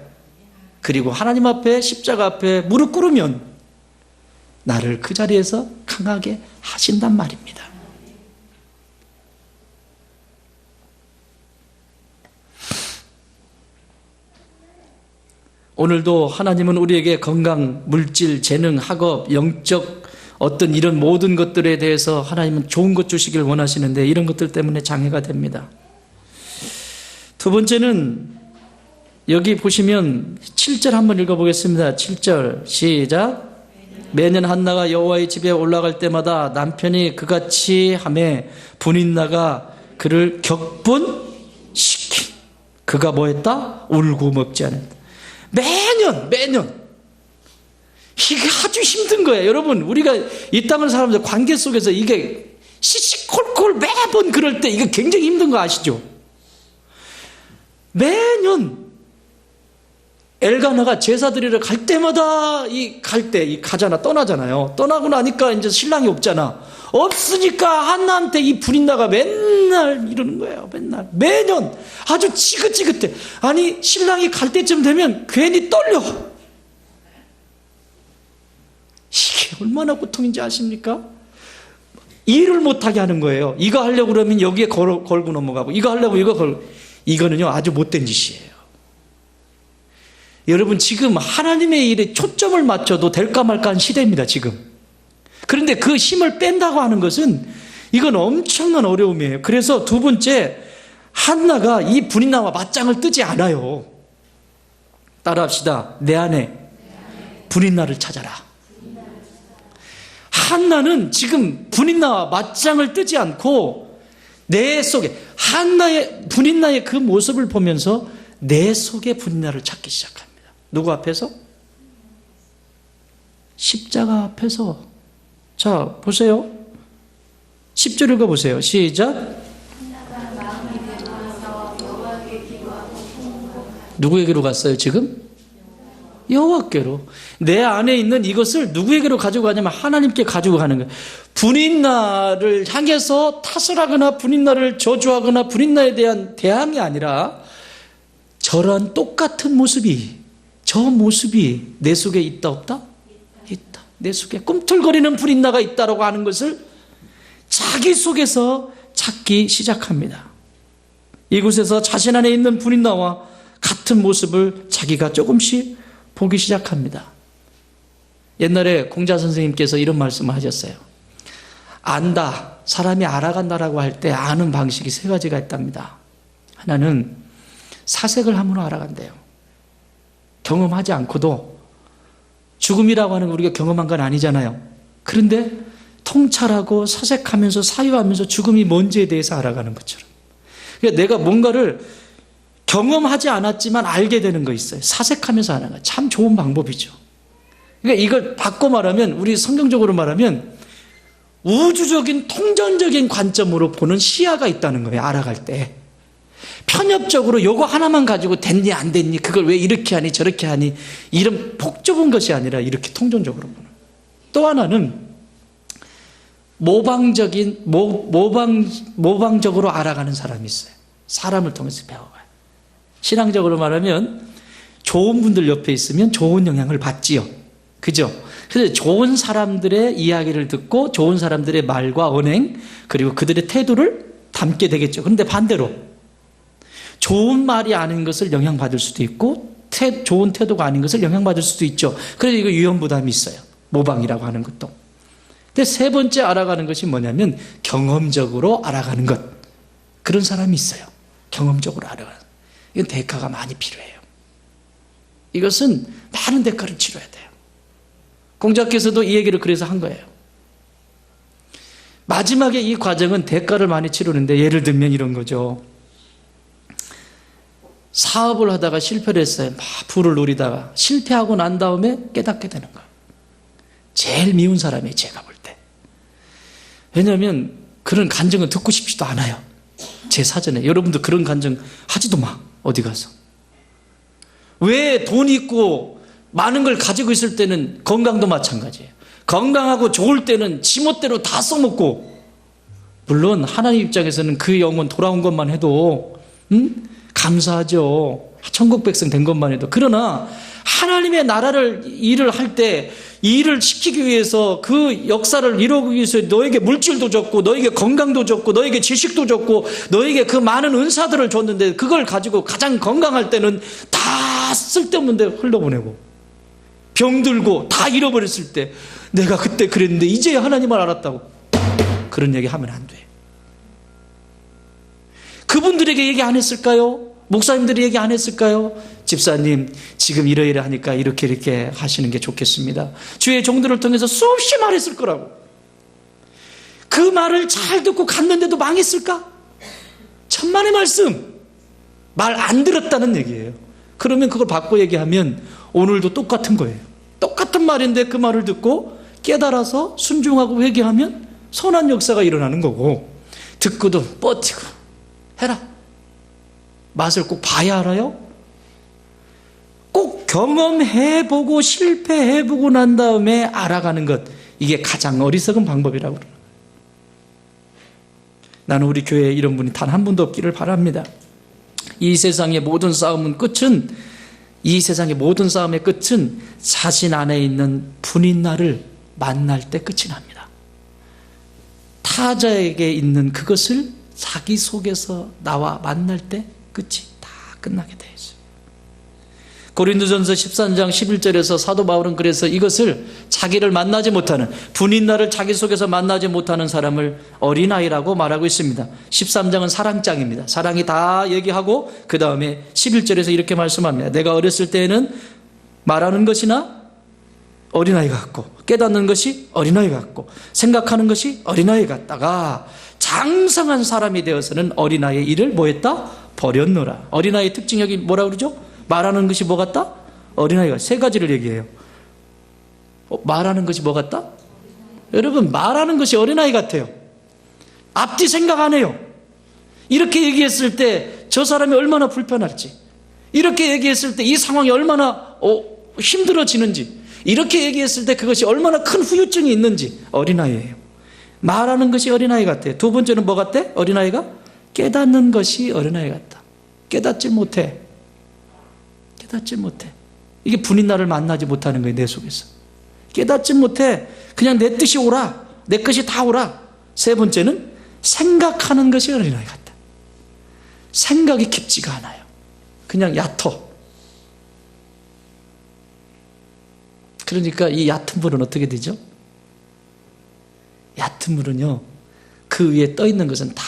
그리고 하나님 앞에, 십자가 앞에 무릎 꿇으면 나를 그 자리에서 강하게 하신단 말입니다. 오늘도 하나님은 우리에게 건강, 물질, 재능, 학업, 영적 어떤 이런 모든 것들에 대해서 하나님은 좋은 것 주시길 원하시는데 이런 것들 때문에 장애가 됩니다. 두 번째는 여기 보시면 7절 한번 읽어보겠습니다. 7절 시작. 매년 한나가 여호와의 집에 올라갈 때마다 남편이 그같이 하매 분인나가 그를 격분시키. 그가 뭐했다? 울고 먹지 않았다. 매년 이게 아주 힘든 거예요. 여러분, 우리가 이 땅을 살면서 관계 속에서 이게 시시콜콜 매번 그럴 때 이게 굉장히 힘든 거 아시죠? 매년 엘가나가 제사 드리러 갈 때마다 이 가잖아, 떠나잖아요. 떠나고 나니까 이제 신랑이 없잖아. 없으니까 한나한테 이 분인나가 맨날 이러는 거예요. 매년 아주 지긋지긋해. 아니, 신랑이 갈 때쯤 되면 괜히 떨려. 이게 얼마나 고통인지 아십니까? 일을 못하게 하는 거예요. 이거 하려고 그러면 여기에 걸고 넘어가고, 이거 하려고 이거는요 아주 못된 짓이에요. 여러분, 지금 하나님의 일에 초점을 맞춰도 될까 말까 한 시대입니다, 지금. 그런데 그 힘을 뺀다고 하는 것은 이건 엄청난 어려움이에요. 그래서 두 번째, 한나가 이 분인나와 맞짱을 뜨지 않아요. 따라합시다. 내 안에 분인나를 찾아라. 한나는 지금 분인나와 맞짱을 뜨지 않고 내 속에 분인나의 그 모습을 보면서 내 속에 분인나를 찾기 시작합니다. 누구 앞에서? 십자가 앞에서. 자, 보세요. 10절 읽어보세요. 시작. 누구에게로 갔어요 지금? 여호와께로. 내 안에 있는 이것을 누구에게로 가지고 가냐면 하나님께 가지고 가는 거예요. 분인나를 향해서 탓을 하거나 분인나를 저주하거나 분인나에 대한 대항이 아니라 저런 똑같은 모습이, 저 모습이 내 속에 있다 없다? 있다. 내 속에 꿈틀거리는 분인나가 있다라고 하는 것을 자기 속에서 찾기 시작합니다. 이곳에서 자신 안에 있는 분인나와 같은 모습을 자기가 조금씩 보기 시작합니다. 옛날에 공자 선생님께서 이런 말씀을 하셨어요. 안다, 사람이 알아간다라고 할 때 아는 방식이 세 가지가 있답니다. 하나는 사색을 함으로 알아간대요. 경험하지 않고도, 죽음이라고 하는 거 우리가 경험한 건 아니잖아요. 그런데 통찰하고 사색하면서 사유하면서 죽음이 뭔지에 대해서 알아가는 것처럼. 그러니까 내가 뭔가를 경험하지 않았지만 알게 되는 거 있어요. 사색하면서 하는 거. 참 좋은 방법이죠. 그러니까 이걸 바꿔 말하면, 우리 성경적으로 말하면 우주적인 통전적인 관점으로 보는 시야가 있다는 거예요. 알아갈 때. 편협적으로 요거 하나만 가지고 됐니 안 됐니, 그걸 왜 이렇게 하니 저렇게 하니, 이런 복잡한 것이 아니라 이렇게 통전적으로 보는. 또 하나는 모방적으로 알아가는 사람이 있어요. 사람을 통해서 배워가요. 신앙적으로 말하면 좋은 분들 옆에 있으면 좋은 영향을 받지요. 그죠? 그래서 좋은 사람들의 이야기를 듣고 좋은 사람들의 말과 언행 그리고 그들의 태도를 담게 되겠죠. 그런데 반대로 좋은 말이 아닌 것을 영향받을 수도 있고 좋은 태도가 아닌 것을 영향받을 수도 있죠. 그래서 이거 위험부담이 있어요. 모방이라고 하는 것도. 근데 세 번째 알아가는 것이 뭐냐면 경험적으로 알아가는 것. 그런 사람이 있어요. 경험적으로 알아가는. 이건 대가가 많이 필요해요. 이것은 많은 대가를 치러야 돼요. 공자께서도 이 얘기를 그래서 한 거예요. 마지막에 이 과정은 대가를 많이 치르는데 예를 들면 이런 거죠. 사업을 하다가 실패를 했어요. 막 부를 누리다가 실패하고 난 다음에 깨닫게 되는 거예요. 제일 미운 사람이 제가 볼 때. 왜냐하면 그런 간증은 듣고 싶지도 않아요. 제 사전에. 여러분도 그런 간증 하지도 마. 어디 가서. 왜 돈이 있고 많은 걸 가지고 있을 때는 건강도 마찬가지예요. 건강하고 좋을 때는 지멋대로 다 써먹고, 물론 하나님 입장에서는 그 영혼 돌아온 것만 해도 감사하죠. 천국 백성 된 것만 해도. 그러나 하나님의 나라를 일을 할 때 이 일을 시키기 위해서 그 역사를 이루기 위해서 너에게 물질도 줬고 너에게 건강도 줬고 너에게 지식도 줬고 너에게 그 많은 은사들을 줬는데 그걸 가지고 가장 건강할 때는 다 쓸데없는 데 흘려보내고 병들고 다 잃어버렸을 때 내가 그때 그랬는데 이제야 하나님을 알았다고 그런 얘기 하면 안 돼. 그분들에게 얘기 안 했을까요? 목사님들이 얘기 안 했을까요? 집사님 지금 이러이러하니까 이렇게 하시는 게 좋겠습니다. 주의 종들을 통해서 수없이 말했을 거라고. 그 말을 잘 듣고 갔는데도 망했을까? 천만의 말씀. 말 안 들었다는 얘기예요. 그러면 그걸 바꿔 얘기하면 오늘도 똑같은 거예요. 똑같은 말인데 그 말을 듣고 깨달아서 순종하고 회개하면 선한 역사가 일어나는 거고, 듣고도 버티고 해라. 맛을 꼭 봐야 알아요? 꼭 경험해보고 실패해보고 난 다음에 알아가는 것, 이게 가장 어리석은 방법이라고 그래요. 나는 우리 교회에 이런 분이 단 한 분도 없기를 바랍니다. 이 세상의 모든 싸움의 끝은 자신 안에 있는 분인나를 만날 때 끝이 납니다. 타자에게 있는 그것을 자기 속에서 나와 만날 때 끝이 다 끝나게 되어 있어요. 고린도전서 13장 11절에서 사도 바울은 그래서 이것을 자기를 만나지 못하는, 분인나를 자기 속에서 만나지 못하는 사람을 어린아이라고 말하고 있습니다. 13장은 사랑장입니다. 사랑이 다 얘기하고 그 다음에 11절에서 이렇게 말씀합니다. 내가 어렸을 때에는 말하는 것이나 어린아이 같고 깨닫는 것이 어린아이 같고 생각하는 것이 어린아이 같다가 장성한 사람이 되어서는 어린아이의 일을 뭐했다? 버렸노라. 어린아이의 특징 여기 뭐라 그러죠? 말하는 것이 뭐 같다? 어린아이가 세 가지를 얘기해요. 말하는 것이 뭐 같다? 여러분, 말하는 것이 어린아이 같아요. 앞뒤 생각 안 해요. 이렇게 얘기했을 때 저 사람이 얼마나 불편할지, 이렇게 얘기했을 때 이 상황이 얼마나 힘들어지는지, 이렇게 얘기했을 때 그것이 얼마나 큰 후유증이 있는지. 어린아이예요. 말하는 것이 어린아이 같아요. 두 번째는 뭐 같대? 어린아이가 깨닫는 것이 어린아이 같다. 깨닫지 못해. 이게 분인나를 만나지 못하는 거예요. 내 속에서 깨닫지 못해. 그냥 내 뜻이 오라, 내 것이 다 오라. 세 번째는 생각하는 것이 어린아이 같다. 생각이 깊지가 않아요. 그냥 얕어. 그러니까 이 얕은 물은 어떻게 되죠? 얕은 물은요, 그 위에 떠 있는 것은 다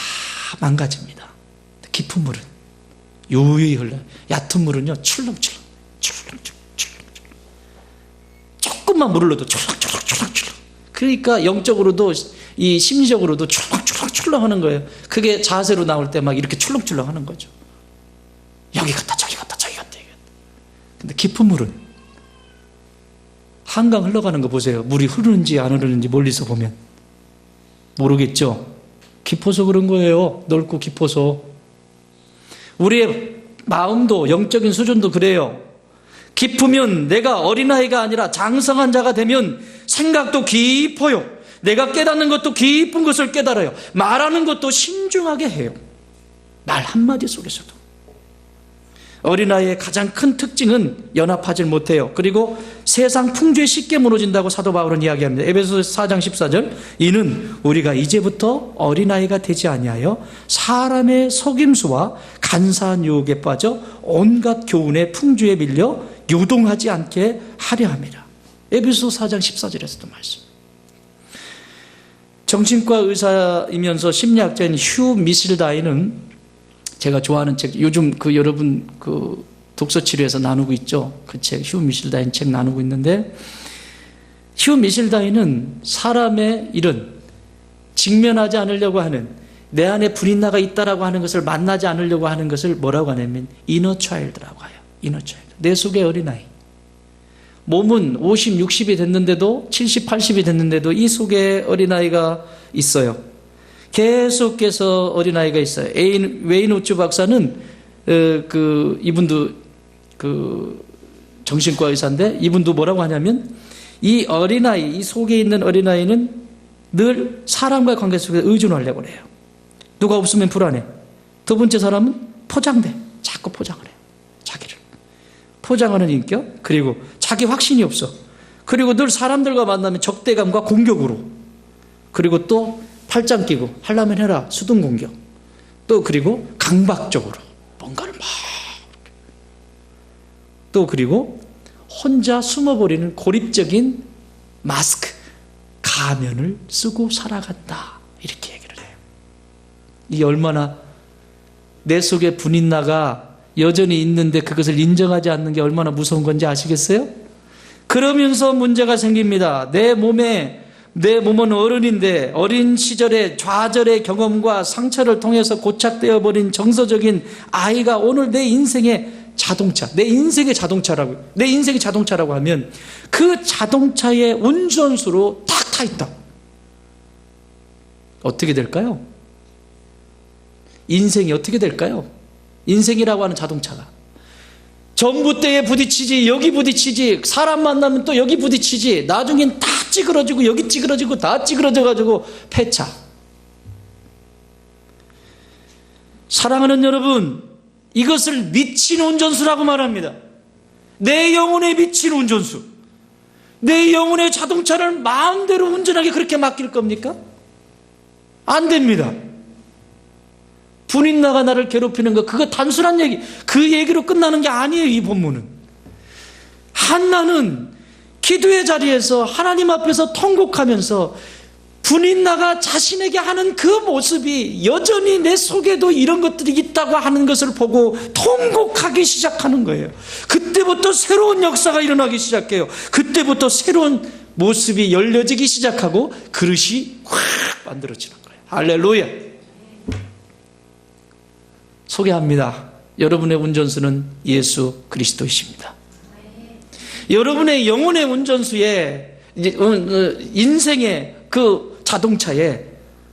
망가집니다. 깊은 물은 유유히 흘러요. 얕은 물은요, 출렁출렁. 조금만 물을 넣어도 출렁출렁. 그러니까 영적으로도 이 심리적으로도 출렁출렁 하는 거예요. 그게 자세로 나올 때 막 이렇게 출렁출렁 하는 거죠. 여기 갔다 저기 갔다 저기 갔다. 근데 깊은 물은 한강 흘러가는 거 보세요. 물이 흐르는지 안 흐르는지 멀리서 보면 모르겠죠. 깊어서 그런 거예요. 넓고 깊어서. 우리의 마음도 영적인 수준도 그래요. 깊으면 내가 어린아이가 아니라 장성한 자가 되면 생각도 깊어요. 내가 깨닫는 것도 깊은 것을 깨달아요. 말하는 것도 신중하게 해요. 말 한마디 속에서도. 어린아이의 가장 큰 특징은 연합하지 못해요. 그리고 세상 풍조에 쉽게 무너진다고 사도 바울은 이야기합니다. 에베소서 4장 14절, 이는 우리가 이제부터 어린아이가 되지 아니하여 사람의 속임수와 간사한 유혹에 빠져 온갖 교훈의 풍조에 밀려 요동하지 않게 하려 합니다. 에베소서 4장 14절에서도 말씀. 정신과 의사이면서 심리학자인 휴 미실다인은 제가 좋아하는 책, 요즘 여러분 독서치료에서 나누고 있죠. 그 책, 휴 미실다인 책 나누고 있는데, 휴 미실다인은 사람의 이런 직면하지 않으려고 하는, 내 안에 불인나가 있다라고 하는 것을 만나지 않으려고 하는 것을 뭐라고 하냐면 이너 차일드라고 해요. 이너 차일드. 내 속의 어린아이. 몸은 50, 60이 됐는데도 70, 80이 됐는데도 이 속에 어린아이가 있어요. 계속해서 어린아이가 있어요. 웨인 우츠 박사는 이분도 정신과 의사인데, 이분도 뭐라고 하냐면 이 어린아이, 이 속에 있는 어린아이는 늘 사람과의 관계 속에 의존하려고 해요. 누가 없으면 불안해. 두 번째 사람은 포장돼. 자꾸 포장을 해요. 자기를 포장하는 인격, 그리고 자기 확신이 없어. 그리고 늘 사람들과 만나면 적대감과 공격으로, 그리고 또 팔짱 끼고 하려면 해라, 수동 공격. 또 그리고 강박적으로 뭔가를 막. 또 그리고 혼자 숨어버리는 고립적인 마스크, 가면을 쓰고 살아간다. 이렇게 얘기를 해요. 이게 얼마나 내 속에 분인나가 여전히 있는데 그것을 인정하지 않는 게 얼마나 무서운 건지 아시겠어요? 그러면서 문제가 생깁니다. 내 몸은 어른인데 어린 시절의 좌절의 경험과 상처를 통해서 고착되어 버린 정서적인 아이가 오늘 내 인생의 자동차, 내 인생의 자동차라고 하면 그 자동차의 운전수로 탁 타 있다. 어떻게 될까요? 인생이 어떻게 될까요? 인생이라고 하는 자동차가 전봇대에 부딪히지, 여기 부딪히지, 사람 만나면 또 여기 부딪히지, 나중엔 다 찌그러지고 여기 찌그러지고 다 찌그러져가지고 폐차. 사랑하는 여러분, 이것을 미친 운전수라고 말합니다. 내 영혼에 미친 운전수. 내 영혼의 자동차를 마음대로 운전하게 그렇게 맡길 겁니까? 안 됩니다. 분인나가 나를 괴롭히는 거, 그거 단순한 얘기, 그 얘기로 끝나는 게 아니에요. 이 본문은 한나는 기도의 자리에서 하나님 앞에서 통곡하면서 분인나가 자신에게 하는 그 모습이 여전히 내 속에도 이런 것들이 있다고 하는 것을 보고 통곡하기 시작하는 거예요. 그때부터 새로운 역사가 일어나기 시작해요. 그때부터 새로운 모습이 열려지기 시작하고 그릇이 확 만들어지는 거예요. 할렐루야. 소개합니다. 여러분의 운전수는 예수 그리스도이십니다. 여러분의 영혼의 운전수에, 인생의 그 자동차에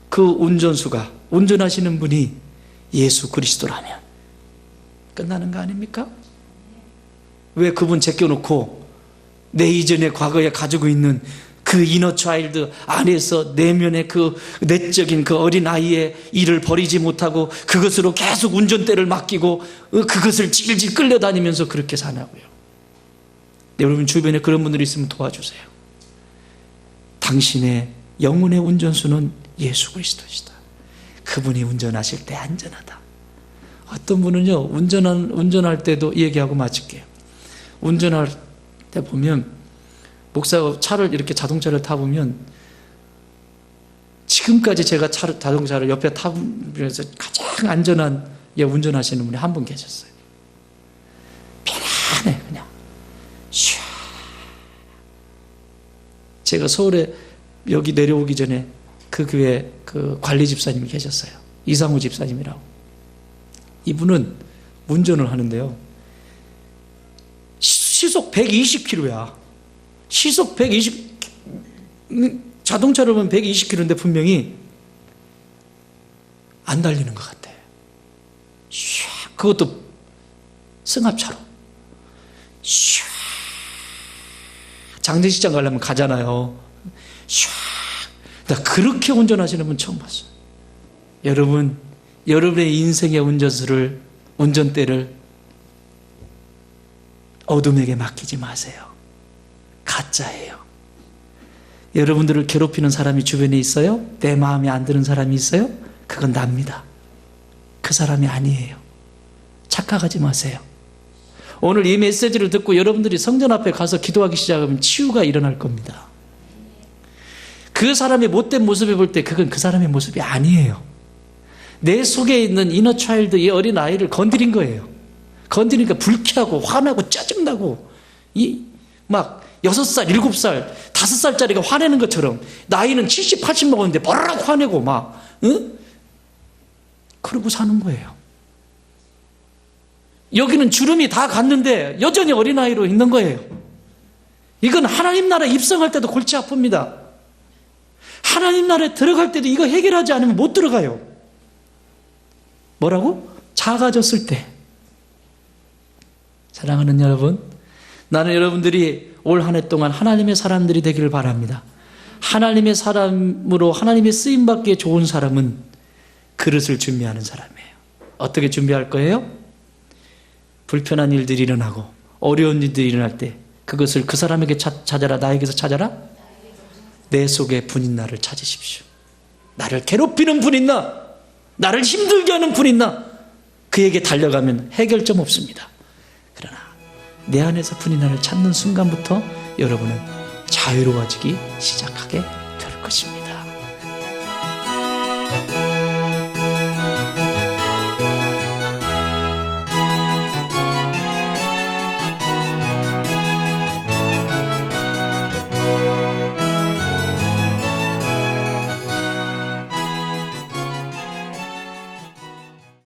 그 운전수가, 운전하시는 분이 예수 그리스도라면 끝나는 거 아닙니까? 왜 그분 제껴놓고 내 이전의 과거에 가지고 있는 그 이너 차일드 안에서 내면의 그 내적인 그 어린 아이의 일을 버리지 못하고 그것으로 계속 운전대를 맡기고 그것을 질질 끌려다니면서 그렇게 사냐고요. 여러분 주변에 그런 분들이 있으면 도와주세요. 당신의 영혼의 운전수는 예수 그리스도시다. 그분이 운전하실 때 안전하다. 어떤 분은요, 운전할 때도 이 얘기하고 마칠게요. 운전할 때 보면, 목사가 차를 이렇게 자동차를 타보면, 지금까지 제가 자동차를 옆에 타면서 가장 안전한 운전하시는 분이 한 분 계셨어요. 편안해, 그냥. 슈. 제가 서울에 여기 내려오기 전에 그 교회 그 관리 집사님이 계셨어요. 이상우 집사님이라고. 이분은 운전을 하는데요. 시속 120km야. 시속 120, 자동차로 보면 120km인데 분명히 안 달리는 것 같아. 그것도 승합차로. 장례식장 가려면 가잖아요. 나 그렇게 운전하시는 분 처음 봤어요. 여러분, 여러분의 인생의 운전대를 어둠에게 맡기지 마세요. 가짜예요. 여러분들을 괴롭히는 사람이 주변에 있어요? 내 마음에 안 드는 사람이 있어요? 그건 납니다. 그 사람이 아니에요. 착각하지 마세요. 오늘 이 메시지를 듣고 여러분들이 성전 앞에 가서 기도하기 시작하면 치유가 일어날 겁니다. 그 사람의 못된 모습을 볼 때 그건 그 사람의 모습이 아니에요. 내 속에 있는 이너 차일드, 이 어린 아이를 건드린 거예요. 건드리니까 불쾌하고 화나고 짜증나고 막 6살, 7살, 5살짜리가 화내는 것처럼 나이는 70, 80 먹었는데 버럭 화내고 막 그러고 사는 거예요. 여기는 주름이 다 갔는데 여전히 어린아이로 있는 거예요. 이건 하나님 나라 입성할 때도 골치 아픕니다. 하나님 나라에 들어갈 때도 이거 해결하지 않으면 못 들어가요. 뭐라고? 작아졌을 때. 사랑하는 여러분, 나는 여러분들이 올 한 해 동안 하나님의 사람들이 되기를 바랍니다. 하나님의 사람으로 하나님의 쓰임받기에 좋은 사람은 그릇을 준비하는 사람이에요. 어떻게 준비할 거예요? 불편한 일들이 일어나고 어려운 일들이 일어날 때 그것을 그 사람에게 찾아라, 나에게서 찾아라. 내 속에 분인 나를 찾으십시오. 나를 괴롭히는 분 있나? 나를 힘들게 하는 분 있나? 그에게 달려가면 해결점 없습니다. 그러나 내 안에서 분인 나를 찾는 순간부터 여러분은 자유로워지기 시작하게 될 것입니다.